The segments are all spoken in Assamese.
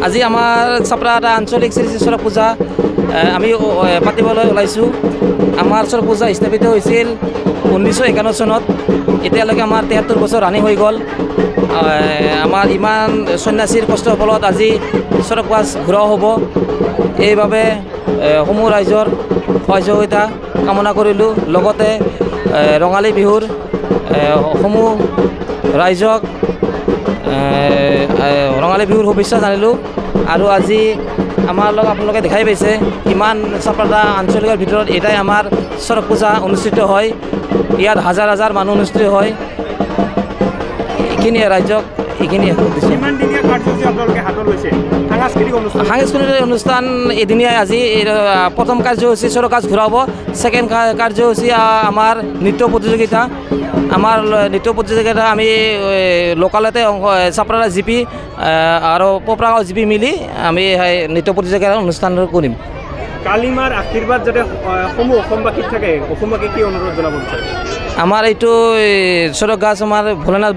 আজি আমাৰ চাপৰা এটা আঞ্চলিক শ্ৰী শ্ৰী চৰক পূজা আমি পাতিবলৈ ওলাইছোঁ। আমাৰ চৰক পূজা স্থাপিত হৈছিল 1951 চনত। এতিয়ালৈকে আমাৰ 73 বছৰ ৰানিং হৈ গ'ল। আমাৰ ইমান সন্ন্যাসীৰ কষ্টৰ ফলত আজি চৰক পূজা ঘূৰাও হ'ব। এইবাবে সমূহ ৰাইজৰ সহযোগিতা কামনা কৰিলোঁ। লগতে ৰঙালী বিহুৰ সমূহ ৰাইজক ৰঙালী বিহুৰ শুভেচ্ছা জানিলোঁ। আৰু আজি আমাৰ লগত আপোনালোকে দেখাই পাইছে কিমান চাপৰা আঞ্চলিকৰ ভিতৰত এটাই আমাৰ চৰক পূজা অনুষ্ঠিত হয়। ইয়াত হাজাৰ হাজাৰ মানুহ অনুষ্ঠিত হয়। এইখিনিয়ে ৰাইজক এইখিনিয়ে সাংস্কৃতিক অনুষ্ঠান এদিনীয়া। আজি প্ৰথম কাৰ্যসূচী চৰক কাজ ঘূৰাব। ছেকেণ্ড কাৰ্যসূচী আমাৰ নৃত্য প্ৰতিযোগিতা। আমাৰ নৃত্য প্ৰতিযোগিতা আমি লোকালতে চাপৰা জিপি আৰু পোপৰাগাঁও জিপি মিলি আমি নৃত্য প্ৰতিযোগিতাৰ অনুষ্ঠান কৰিম। কালিমাৰ আশীৰ্বাদ যাতে সমূহ অসমবাসীত থাকে, অসমবাসী কি অনুৰোধ জনাব বিচাৰে? আমাৰ এইটো চৰক গাছ আমাৰ ভোলেনাথ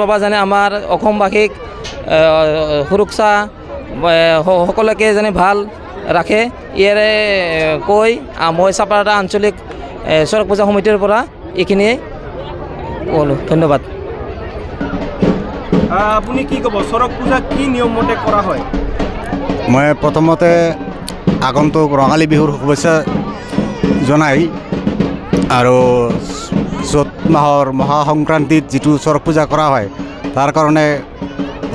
বাবা যেনে আমাৰ অসমবাসীক সুৰক্ষা সকলোকে যেনে ভাল ৰাখে, ইয়াৰে কৈ মই চাপৰা আঞ্চলিক চৰক পূজা সমিতিৰ পৰা এইখিনিয়ে ক'লোঁ। ধন্যবাদ। আপুনি কি ক'ব, চৰক পূজা কি নিয়ম মতে কৰা হয়? মই প্ৰথমতে আগন্তুক ৰঙালী বিহুৰ শুভেচ্ছা জনাই আৰু চ'ত মাহৰ মহা সংক্ৰান্তিত যিটো চৰক পূজা কৰা হয় তাৰ কাৰণে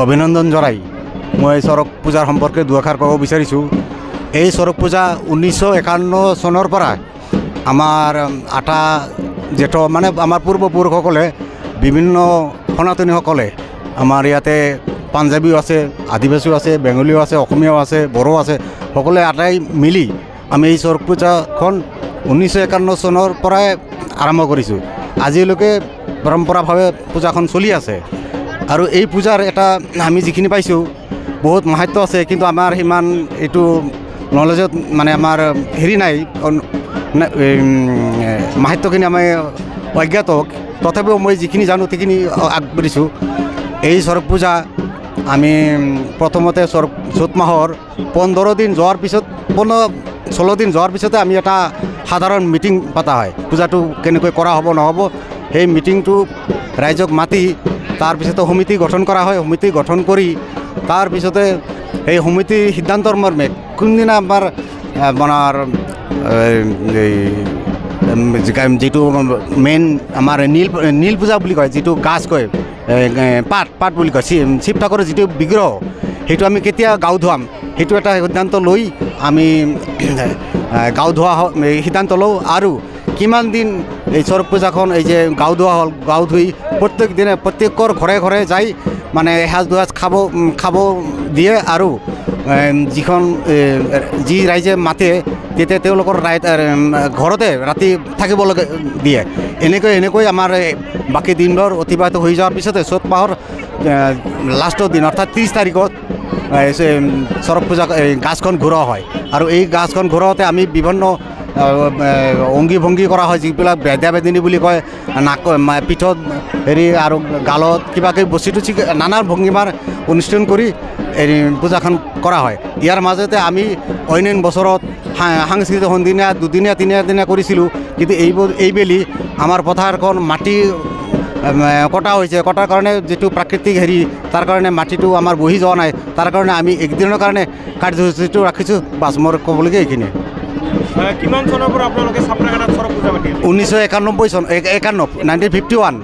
অভিনন্দন জনাই মই চৰক পূজাৰ সম্পৰ্কে দুআষাৰ ক'ব বিচাৰিছোঁ। এই চৰক পূজা 1951 চনৰ পৰা আমাৰ আটা জেঠ মানে আমাৰ পূৰ্বপুৰুষসকলে বিভিন্ন সনাতনীসকলে আমাৰ ইয়াতে পাঞ্জাবীও আছে, আদিবাসীও আছে, বেংগলীও আছে, অসমীয়াও আছে, বড়ো আছে, সকলোৱে আটাই মিলি আমি এই চৰক পূজাখন 1951 চনৰ পৰাই আৰম্ভ কৰিছোঁ। আজিলৈকে পৰম্পৰাভাৱে পূজাখন চলি আছে। আৰু এই পূজাৰ এটা আমি যিখিনি পাইছোঁ বহুত মাহাত্য আছে, কিন্তু আমাৰ সিমান এইটো নলেজত মানে আমাৰ হেৰি নাই, মাহাত্যখিনি আমি অজ্ঞাত। তথাপিও মই যিখিনি জানো সেইখিনি আগবাঢ়িছোঁ। এই চৰক পূজা আমি প্ৰথমতে চ'ত মাহৰ 15 দিন যোৱাৰ পিছত 16 দিন যোৱাৰ পিছতে আমি এটা সাধাৰণ মিটিং পতা হয়। পূজাটো কেনেকৈ কৰা হ'ব নহ'ব সেই মিটিংটো ৰাইজক মাতি তাৰপিছতে সমিতি গঠন কৰা হয়। সমিতি গঠন কৰি তাৰপিছতে সেই সমিতিৰ সিদ্ধান্তৰ মৰ্মে কোনদিনা আমাৰ যিটো মেইন আমাৰ নীল পূজা বুলি কয়, যিটো গাছ কয় পাত বুলি কয়, শিৱ ঠাকুৰৰ যিটো বিগ্ৰহ সেইটো আমি কেতিয়া গাও ধুৱাম সেইটো এটা সিদ্ধান্ত লৈ আমি গাও ধোৱা সিদ্ধান্ত লওঁ। আৰু কিমান দিন এই চৰক পূজাখন এই যে গাও ধোৱা হ'ল, গাও ধুই প্ৰত্যেক দিনে প্ৰত্যেকৰ ঘৰে ঘৰে যাই মানে এসাঁজ দুসাঁজ খাব দিয়ে। আৰু যি ৰাইজে মাতে তেতিয়া তেওঁলোকৰ ঘৰতে ৰাতি থাকিবলৈকে দিয়ে। এনেকৈ আমাৰ বাকী দিনবোৰ অতিবাহিত হৈ যোৱাৰ পিছতে চ'ত মাহৰ লাষ্টৰ দিন অৰ্থাৎ 30 তাৰিখত চৰক পূজা গাছখন ঘূৰোৱা হয়। আৰু এই গাছখন ঘূৰাওঁতে আমি বিভিন্ন অংগী ভংগী কৰা হয়, যিবিলাক বেদা-বেদিনী বুলি কয়, পিঠত হেৰি আৰু গালত কিবা কিবি বস্তুটো নানান ভংগীমাৰ অনুষ্ঠান কৰি পূজাখন কৰা হয়। ইয়াৰ মাজতে আমি অন্যান্য বছৰত সাংস্কৃতিক সন্ধিয়া 2দিনীয়া 3দিনীয়া কৰিছিলোঁ, কিন্তু এইবেলি আমাৰ পথাৰখন মাটি কটা হৈছে। কটাৰ কাৰণে যিটো প্ৰাকৃতিক হেৰি তাৰ কাৰণে মাটিটো আমাৰ বহি যোৱা নাই, তাৰ কাৰণে আমি একদিনৰ কাৰণে কাৰ্যসূচীটো ৰাখিছোঁ। বাছ মোৰ ক'বলগীয়া এইখিনিয়ে। কিমান চনৰ পৰা আপোনালোকে চাপৰাঘাটত চৰক পূজা পাতি? 1951 চন 1951